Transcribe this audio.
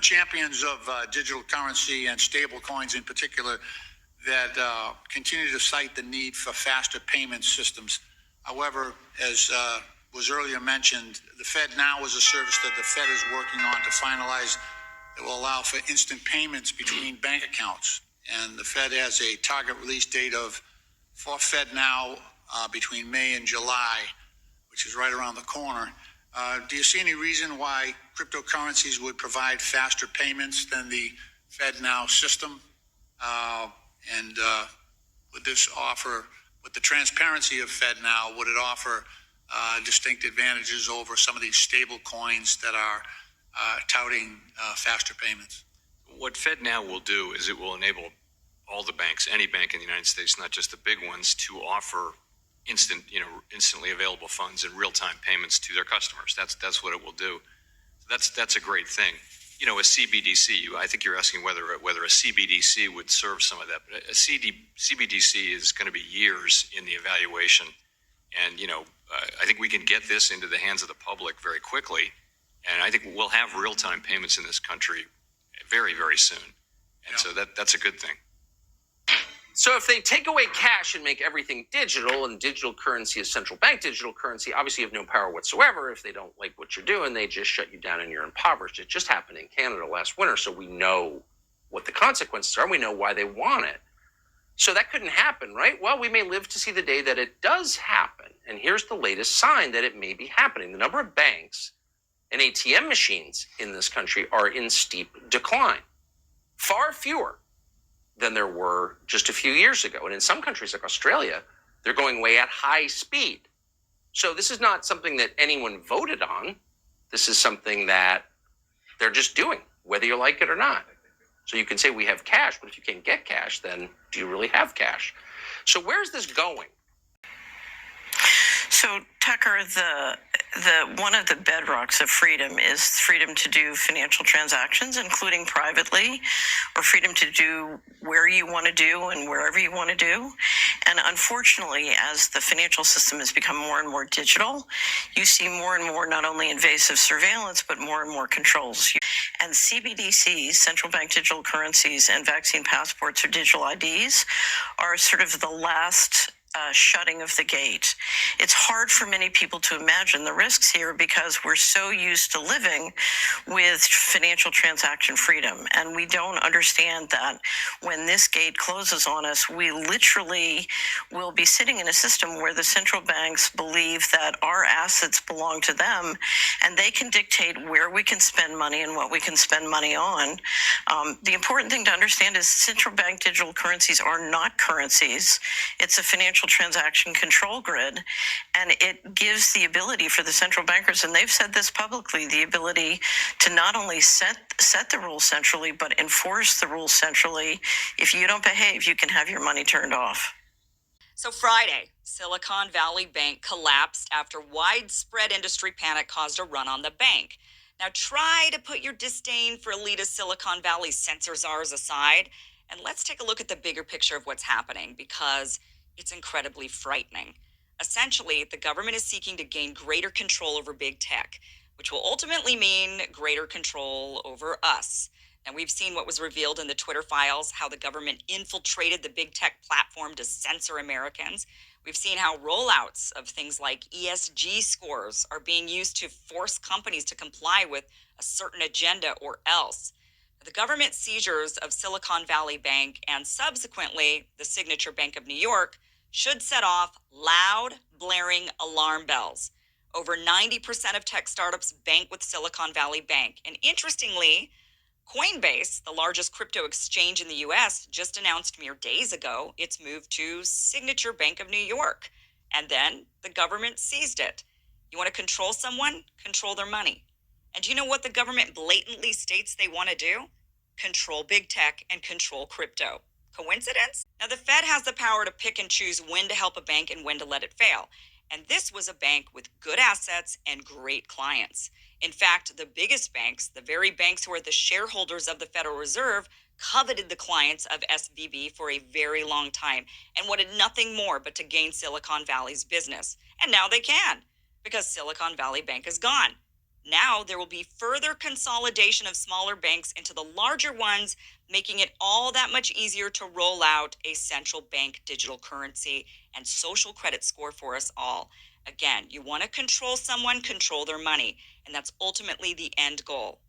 champions of digital currency and stable coins in particular that continue to cite the need for faster payment systems. However, as was earlier mentioned, the Fed Now is a service that the Fed is working on to finalize that will allow for instant payments between bank accounts. And the Fed has a target release date for Fed Now between May and July, which is right around the corner. Do you see any reason why cryptocurrencies would provide faster payments than the Fed Now system? And would this offer, with the transparency of Fed Now, would it offer distinct advantages over some of these stable coins that are touting faster payments? What Fed Now will do is it will enable all the banks, any bank in the United States, not just the big ones, to offer instantly available funds and real-time payments to their customers. That's what it will do. That's a great thing. A CBDC, I think you're asking whether a CBDC would serve some of that. But a CBDC is going to be years in the evaluation. And, I think we can get this into the hands of the public very quickly. And I think we'll have real-time payments in this country very, very soon. And so that's a good thing. So if they take away cash and make everything digital, and digital currency is central bank digital currency, obviously you have no power whatsoever. If they don't like what you're doing, they just shut you down and you're impoverished. It just happened in Canada last winter, so we know what the consequences are. We know why they want it. So that couldn't happen, right? Well, we may live to see the day that it does happen. And here's the latest sign that it may be happening. The number of banks and ATM machines in this country are in steep decline. Far fewer than there were just a few years ago. And in some countries like Australia, they're going away at high speed. So this is not something that anyone voted on. This is something that they're just doing, whether you like it or not. So you can say we have cash, but if you can't get cash, then do you really have cash? So where's this going? So, Tucker, the one of the bedrocks of freedom is freedom to do financial transactions, including privately, or freedom to do where you want to do and wherever you want to do. And unfortunately, as the financial system has become more and more digital, you see more and more not only invasive surveillance, but more and more controls. And CBDCs, central bank digital currencies, and vaccine passports or digital IDs are sort of the last shutting of the gate. It's hard for many people to imagine the risks here because we're so used to living with financial transaction freedom. And we don't understand that when this gate closes on us, we literally will be sitting in a system where the central banks believe that our assets belong to them and they can dictate where we can spend money and what we can spend money on. The important thing to understand is central bank digital currencies are not currencies. It's a financial transaction control grid, and it gives the ability for the central bankers, and they've said this publicly, the ability to not only set the rules centrally, but enforce the rules centrally. If you don't behave, you can have your money turned off. So Friday, Silicon Valley Bank collapsed after widespread industry panic caused a run on the bank. Now try to put your disdain for elitist Silicon Valley censor czars aside, and let's take a look at the bigger picture of what's happening, because it's incredibly frightening. Essentially, the government is seeking to gain greater control over big tech, which will ultimately mean greater control over us. And we've seen what was revealed in the Twitter files, how the government infiltrated the big tech platform to censor Americans. We've seen how rollouts of things like ESG scores are being used to force companies to comply with a certain agenda or else. The government seizures of Silicon Valley Bank and subsequently the Signature Bank of New York should set off loud, blaring alarm bells. Over 90% of tech startups bank with Silicon Valley Bank. And interestingly, Coinbase, the largest crypto exchange in the U.S., just announced mere days ago its move to Signature Bank of New York. And then the government seized it. You want to control someone? Control their money. And do you know what the government blatantly states they want to do? Control big tech and control crypto. Coincidence? Now, the Fed has the power to pick and choose when to help a bank and when to let it fail. And this was a bank with good assets and great clients. In fact, the biggest banks, the very banks who are the shareholders of the Federal Reserve, coveted the clients of SVB for a very long time and wanted nothing more but to gain Silicon Valley's business. And now they can, because Silicon Valley Bank is gone. Now there will be further consolidation of smaller banks into the larger ones, making it all that much easier to roll out a central bank digital currency and social credit score for us all. Again, you want to control someone, control their money, and that's ultimately the end goal.